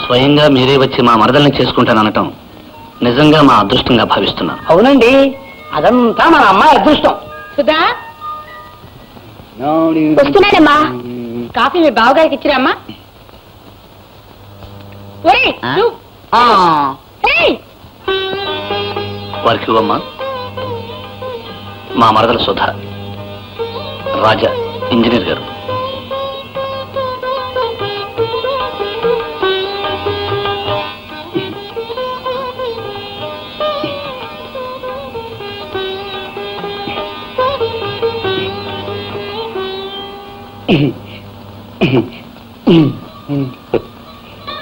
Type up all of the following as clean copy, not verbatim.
స్వయంగా మీరే వచ్చి మా మరదల్ని చేసుకుంటాననటం నిజంగా మా అదృష్టంగా భావిస్తున్నాను. అవునండి, అదంతా మన అమ్మాయి అదృష్టం. సుధా వస్తున్నాడమ్మా. కాఫీ మీ బావగారికి ఇచ్చిరామ్మా. వారికి ఇవ్వమ్మా. మా మరదల సుధా, రాజా ఇంజనీర్ గారు.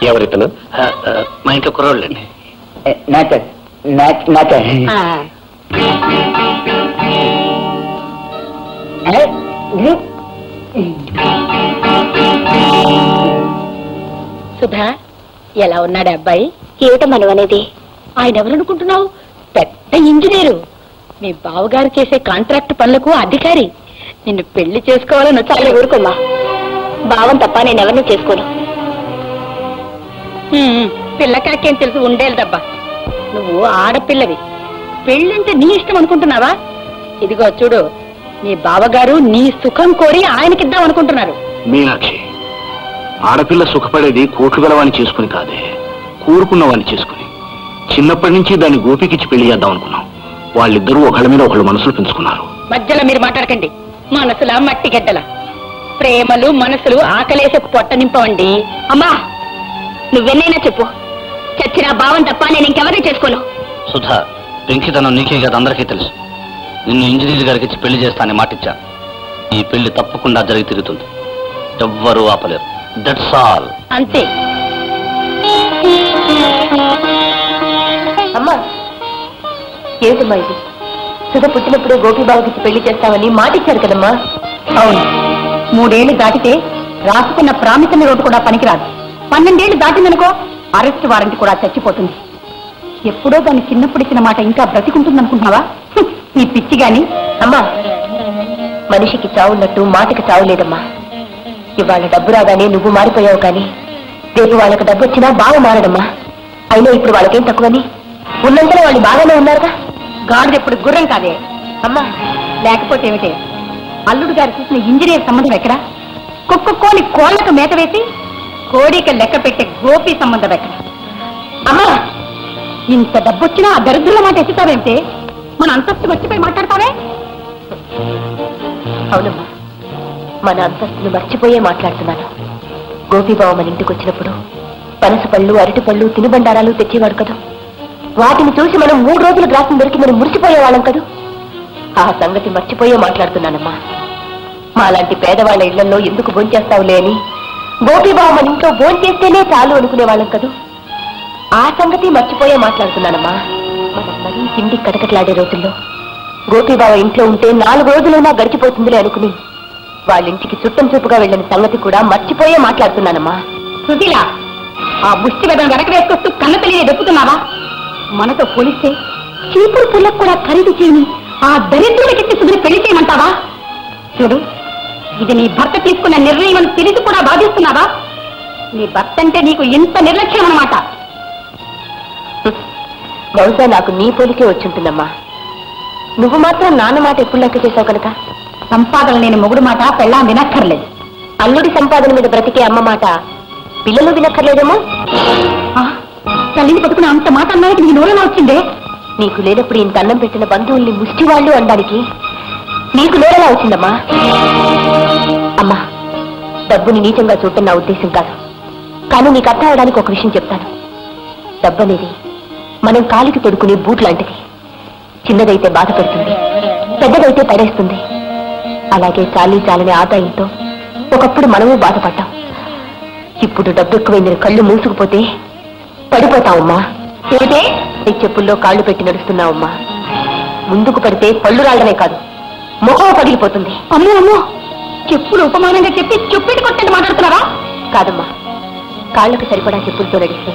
ఎవరితను? మా ఇంట్లో కుర్రోళ్ళండి. సుధా, ఎలా ఉన్నాడు అబ్బాయి? ఏమిటమ్మా అనేది? ఆయన ఎవరనుకుంటున్నావు? పెద్ద ఇంజనీరు. మీ బావగారు చేసే కాంట్రాక్ట్ పనులకు అధికారి. నిన్ను పెళ్లి చేసుకోవాలని చాలా ఊరుకోమ్మా. భావం తప్ప నేను ఎవరిని చేసుకోను. పిల్లకాకేం తెలుసు, ఉండేదబ్బా. నువ్వు ఆడపిల్లవి. పెళ్ళంటే నీ ఇష్టం అనుకుంటున్నావా? ఇదిగో చూడు, నీ బావగారు నీ సుఖం కోరి ఆయనకిద్దాం అనుకుంటున్నారు. మీనాక్షి, ఆడపిల్ల సుఖపడేది కోట్లు గలవాన్ని చేసుకుని కాదే, కోరుకున్నవాన్ని చేసుకుని. చిన్నప్పటి నుంచి దాన్ని గోపికిచ్చి పెళ్లి చేద్దాం అనుకున్నాం. వాళ్ళిద్దరూ ఒకళ్ళ మీద ఒకళ్ళు మనసులు పెంచుకున్నారు. మధ్యలో మీరు మాట్లాడకండి. మనసుల మట్టి గడ్డల ప్రేమలు మనసులు ఆకలేసే పొట్ట నింపవండి. అమ్మా, నువ్వెన్నైనా చెప్పు, చచ్చిన భావం తప్ప నేను ఇంకెవరిని చేసుకోను. సుధా, పెంకితనం నీకే కదా అందరికీ తెలుసు. నిన్ను ఇంజనీర్ గారికి ఇచ్చి పెళ్లి చేస్తానని మాటిచ్చా. ఈ పెళ్లి తప్పకుండా జరిగి తిరుగుతుంది. ఎవ్వరూ ఆపలేరు. That's all. అంతే. అమ్మా, ఏమిటమ్మా ఇది? సుధ పుట్టినప్పుడే గోపీబాబుకి పెళ్లి చేస్తామని మాటిచ్చారు కదమ్మా. అవును, 3 ఏళ్లు దాటితే రాసుకున్న ప్రామిసరీ రోడ్డు కూడా పనికిరాదు. 12 ఏళ్లు దాటిందనుకో, అరెస్ట్ వారెంట్ కూడా చచ్చిపోతుంది. ఎప్పుడో దాన్ని చిన్నప్పుడు ఇచ్చిన మాట ఇంకా బ్రతికుంటుందనుకుంటున్నావా? ఈ పిచ్చి గాని. అమ్మా, మనిషికి చావున్నట్టు మాటకి చావు లేదమ్మా. ఇవాళ డబ్బు రాగానే నువ్వు మారిపోయావు, కానీ రేపు వాళ్ళకి డబ్బు వచ్చినా బాగా మారడమ్మా. అయినా ఇప్పుడు వాళ్ళకేం తక్కువని? ఉన్నంతలో వాళ్ళు బాగానే ఉన్నారుగా. గాడిద ఎప్పుడు గుర్రం కాదే అమ్మా. లేకపోతే ఏమిటే? అల్లుడు గారు చూసిన ఇంజనీర్ సంబంధం ఎక్కడ? కుక్కకోని కోళ్లకు మేత వేసి కోడిక లెక్క పెట్టే గోపి సంబంధం ఎక్కడ? అమ్మా, ఇంత డబ్బొచ్చినా ఆ దరిద్రుల మాట ఎత్తుతావేమిటే? మన అంతస్తు మర్చిపోయి మాట్లాడతావే? అవునమ్మా, మన అంతస్తును మర్చిపోయే మాట్లాడుతున్నాను. గోపీబాబు మన ఇంటికి వచ్చినప్పుడు పనస పళ్ళు, అరటి పళ్ళు, తినుబండారాలు తెచ్చేవాడు కదా. వాటిని చూసి మనం 3 రోజులు గ్రాసం దొరికి మనం మురిసిపోయేవాళ్ళం కదా. ఆ సంగతి మర్చిపోయే మాట్లాడుతున్నానమ్మా. మాలాంటి పేదవాళ్ళ ఇళ్లలో ఎందుకు భోంచేస్తావులే అని గోపీబాబు మన ఇంట్లో భోంచేస్తేనే చాలు అనుకునేవాళ్ళం కదా. ఆ సంగతి మర్చిపోయే మాట్లాడుతున్నానమ్మా. మనం మరీ తిండి కటకట్లాడే రోజుల్లో గోపీబాబు ఇంట్లో ఉంటే 4 రోజులైనా గడిచిపోతుందిలే అనుకుని వాళ్ళింటికి చుట్టం చూపుగా వెళ్ళిన సంగతి కూడా మర్చిపోయే మాట్లాడుతున్నానమ్మా. సుశీల, ఆ ముష్టి వెదం వెనక వేసుకొస్తూ కన్న తల్లిని దెప్పుతున్నావా? మనతో పోలిస్తే చీపురు పుల్లకు కూడా ఖరీదు చేయని ఆ దరిద్రుడికి సుధుని పెళ్లి చేయమంటావా? చూడు, ఇది నీ భర్త తీసుకున్న నిర్ణయం అని తెలిసి కూడా బాధిస్తున్నావా? నీ భర్త అంటే నీకు ఇంత నిర్లక్ష్యం అన్నమాట. బహుశా నాకు నీ పోలికే వచ్చుంటుందమ్మా. నువ్వు మాత్రం నాన్న మాట ఎప్పుడు లెక్క చేసావు కనుక. సంపాదన లేని మొగుడు మాట పెళ్ళాం వినక్కర్లేదు. అల్లుడి సంపాదన మీద బ్రతికే అమ్మ మాట పిల్లలు వినక్కర్లేదేమో. తల్లిని పట్టుకుని అంత మాట అన్నానికి నీ నోరలా వచ్చిందే? నీకు లేనప్పుడు ఇంత అన్నం పెట్టిన బంధువుల్ని ముష్టివాళ్ళు అనడానికి నీకు నోరలా వచ్చిందమ్మా. అమ్మా, డబ్బుని నీచంగా చూడటం నా ఉద్దేశం కాదు. కానీ నీకు అర్థం అవడానికి ఒక విషయం చెప్తాను. డబ్బు అనేది మనం కాలికి తొడుకునే బూట్ లాంటిది. చిన్నదైతే బాధ పెడుతుంది, పెద్దదైతే పడేస్తుంది. అలాగే చాలని ఆదాయంతో ఒకప్పుడు మనము బాధపడ్డాం. ఇప్పుడు డబ్బు ఎక్కువైందని కళ్ళు మూసుకుపోతే పడిపోతావమ్మా. ఏమిటే నీ చెప్పుల్లో కాళ్ళు పెట్టి నడుస్తున్నావమ్మా. ముందుకు పడితే పళ్ళు రాళ్లనే కాదు, ముఖం పగిలిపోతుంది. అమ్మో అమ్మో, చెప్పులు ఉపమానంగా చెప్పి చెప్పుటి కొట్టండి మాట్లాడుతున్నారా? కాదమ్మా, కాళ్లకు సరిపడా చెప్పులతో నడిస్తే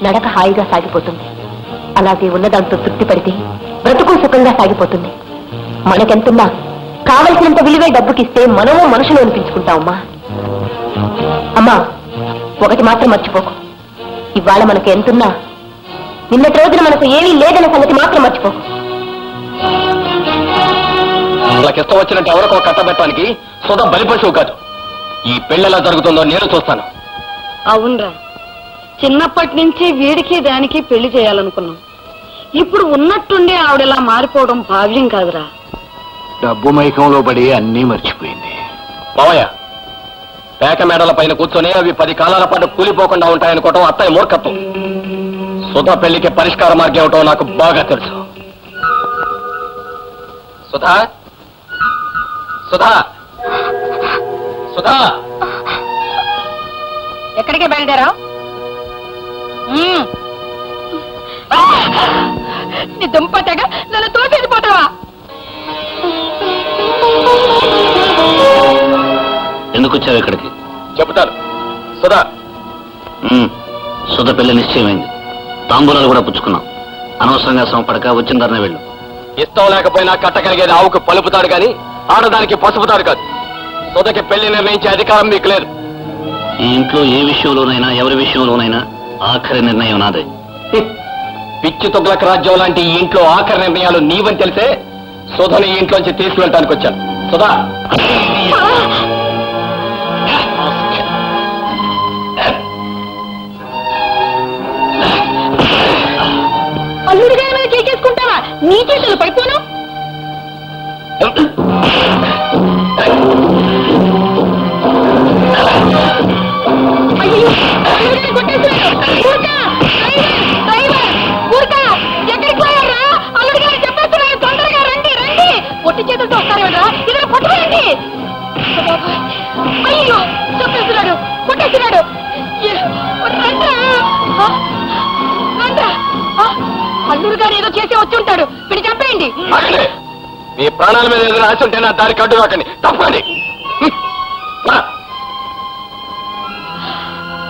నడక హాయిగా సాగిపోతుంది. అలాగే ఉన్నదాంతో తృప్తి పడితే బ్రతుకు సుఖంగా సాగిపోతుంది. మనకెంతున్నా కావలసినంత విలువే డబ్బుకిస్తే మనము మనుషులు అనిపించుకుంటామమ్మా. అమ్మా, ఒకటి మాత్రం మర్చిపోకు, ఇవాళ మనకు ఎంతున్నా నిన్నటి రోజున మనకు ఏమీ లేదన్న సంగతి మాత్రం మర్చిపో. వాళ్ళకి ఇష్టం వచ్చినట్టు ఎవరికో కట్టబెట్టడానికి సుధా బలిపశువు కాదు. ఈ పెళ్లి ఎలా జరుగుతుందో నేను చూస్తాను. అవునరా, చిన్నప్పటి నుంచి వీడికి దానికి పెళ్లి చేయాలనుకున్నాం. ఇప్పుడు ఉన్నట్టుండి ఆవిడలా మారిపోవడం భావ్యం కాదురా. డబ్బు మైకంలో పడి అన్నీ మర్చిపోయింది. మావయ్య, పేక మేడల పైన కూర్చొని అవి 10 కాలాల పాటు కూలిపోకుండా ఉంటాయనుకోవటం అత్తయ్య మూర్ఖత్వం. సుధా పెళ్లికి పరిష్కార మార్గం ఏమిటో నాకు బాగా తెలుసు. సుధా, సుధా, సుధా, ఎక్కడికే బయలుదేరావు? నీ దుంప తెగ నన్ను తోసేసిపోతావా? ఎందుకు వచ్చావు ఇక్కడికి? చెబుతాను. సుధా, సుధ పెళ్లి నిశ్చయమైంది. తాంబూలాలు కూడా పుచ్చుకున్నాం. అనవసరంగా శ్రమపడక వచ్చిన ధరనే వెళ్ళు. ఇష్టం లేకపోయినా కట్టగలిగేది ఆవుకు పలుపుతాడు కానీ ఆడదానికి పసుపుతాడు కాదు. సుధకి పెళ్లి నిర్ణయించే అధికారం మీకు లేదు. ఈ ఇంట్లో ఏ విషయంలోనైనా ఎవరి విషయంలోనైనా ఆఖరి నిర్ణయం నాదే. పిచ్చి తొగ్లక రాజ్యం లాంటి ఈ ఇంట్లో ఆఖరి నిర్ణయాలు నీవని తెలిసే సుధని ఈ ఇంట్లోంచి తీసుకువెళ్ళటానికి వచ్చాను. సుధా, అల్లుడిగా ఏమైనా చేసుకుంటావా? నీ చేతులు పడిపోను. ఎక్కడికి పోయారా? అల్లుడి గారు చెప్పేస్తున్నారు, తొందరగా రండి రండి. పొట్టి చేతులతో వస్తారేమరా? ఇద్దరు పట్టుకోండి. అయ్యో, చెప్పేస్తున్నాడు, కొట్టేస్తున్నాడు. అల్లుడు గారు ఏదో చేసి వచ్చి ఉంటాడు, వీడు చంపేయండి. మీ ప్రాణాల మీద ఏదైనా ఆశ ఉంటే నా దారికి అడ్డు రాకండి. తప్పండి.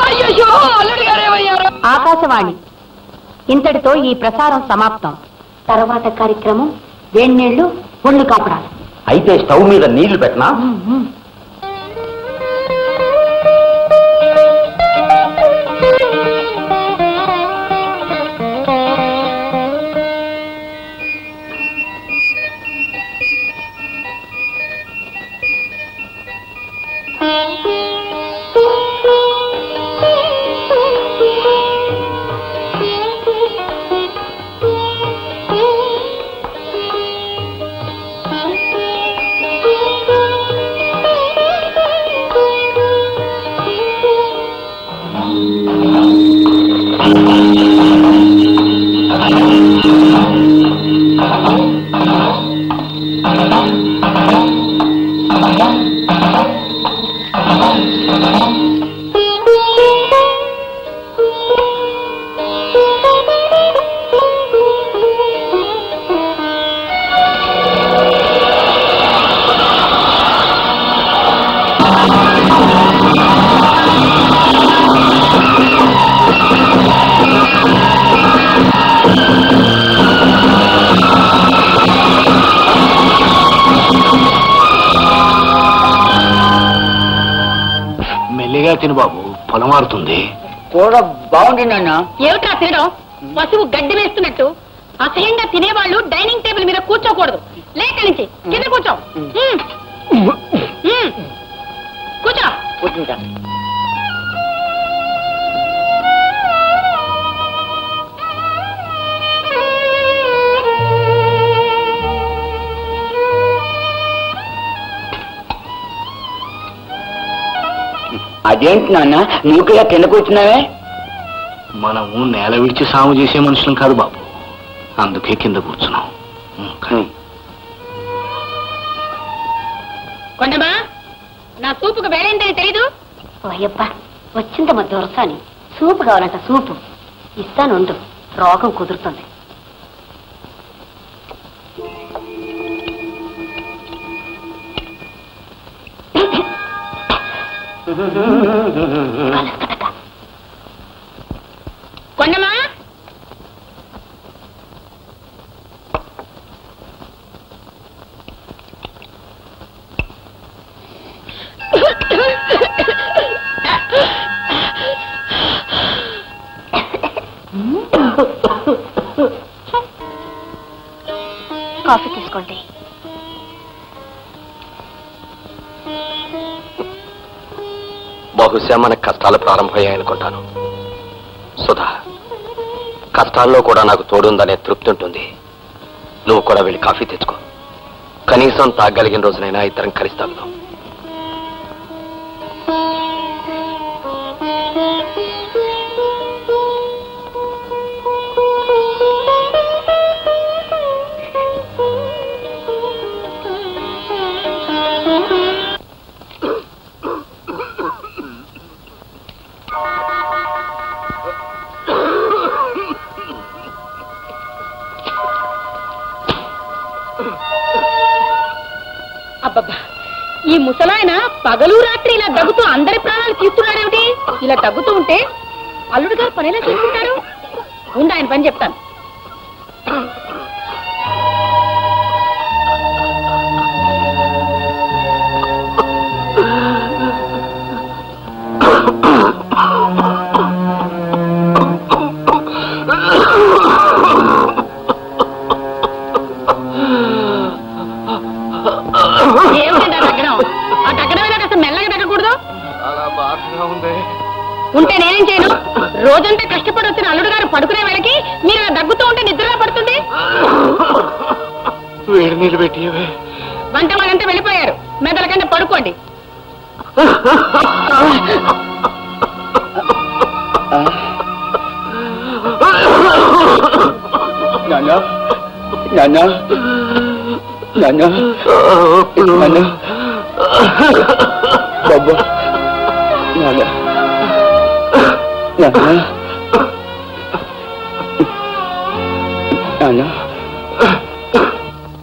అయ్యో, అల్లుడు గారు ఏమయ్యారు? ఆకాశవాణి ఇంతటితో ఈ ప్రసారం సమాప్తం. తర్వాత కార్యక్రమం వేణీళ్లు ఒళ్ళు కాపడాలి. అయితే స్టవ్ మీద నీళ్లు పెట్టనా? తిను బాబు, పొలం మారుతుంది. కూర బాగుంది నాన్న. ఏమిట్రా తినడం? పశువు గడ్డి వేస్తున్నట్టు. అసహ్యంగా తినేవాళ్ళు డైనింగ్ టేబుల్ మీద కూర్చోకూడదు. లేక నుంచి కింద కూర్చో. కూర్చో. కూర్చుంటా. అదేంటి నాన్న నువ్వు ఇలా కింద కూర్చున్నావే? మనము నేల విడిచి సాగు చేసే మనుషులం కాదు బాబు, అందుకే కింద కూర్చున్నాం. కొండమా, నా సూపుకు వేరేందని తెలీదు? అయ్యప్ప, వచ్చిందమ్మ దొరసాని. సూపు కావాలంట, సూపు ఇస్తానుండు, రోగం కుదురుతుంది. కొండమా, కాఫీ తీసుకోండి. బహుశా మనకు కష్టాలు ప్రారంభమయ్యాయనుకుంటాను. సుధా, కష్టాల్లో కూడా నాకు తోడుందనే తృప్తి ఉంటుంది. నువ్వు కూడా వెళ్ళి కాఫీ తెచ్చుకో. కనీసం తాగలిగిన రోజునైనా ఇద్దరం కలిసి తాగుతాం. అబ్బబ్బా, ఈ ముసలాయన పగలు రాత్రి ఇలా దగ్గుతూ అందరి ప్రాణాలు తీస్తున్నాడేమిటి? ఇలా దగ్గుతూ ఉంటే అల్లుడు గారు పనిలా చేసుకుంటారు. ఉండి ఆయన పని చెప్తాను. ఉంటే నేనేం చేయను? రోజంతా కష్టపడి వచ్చిన అల్లుడు గారు పడుకునే వేళకి మీరు దగ్గుతూ ఉంటే నిద్రలా పడుతుంది. వేడి నీళ్ళు పెట్టి వంట వాళ్ళంతా వెళ్ళిపోయారు. మెదల కంటే పడుకోండి. బాబా నాన్న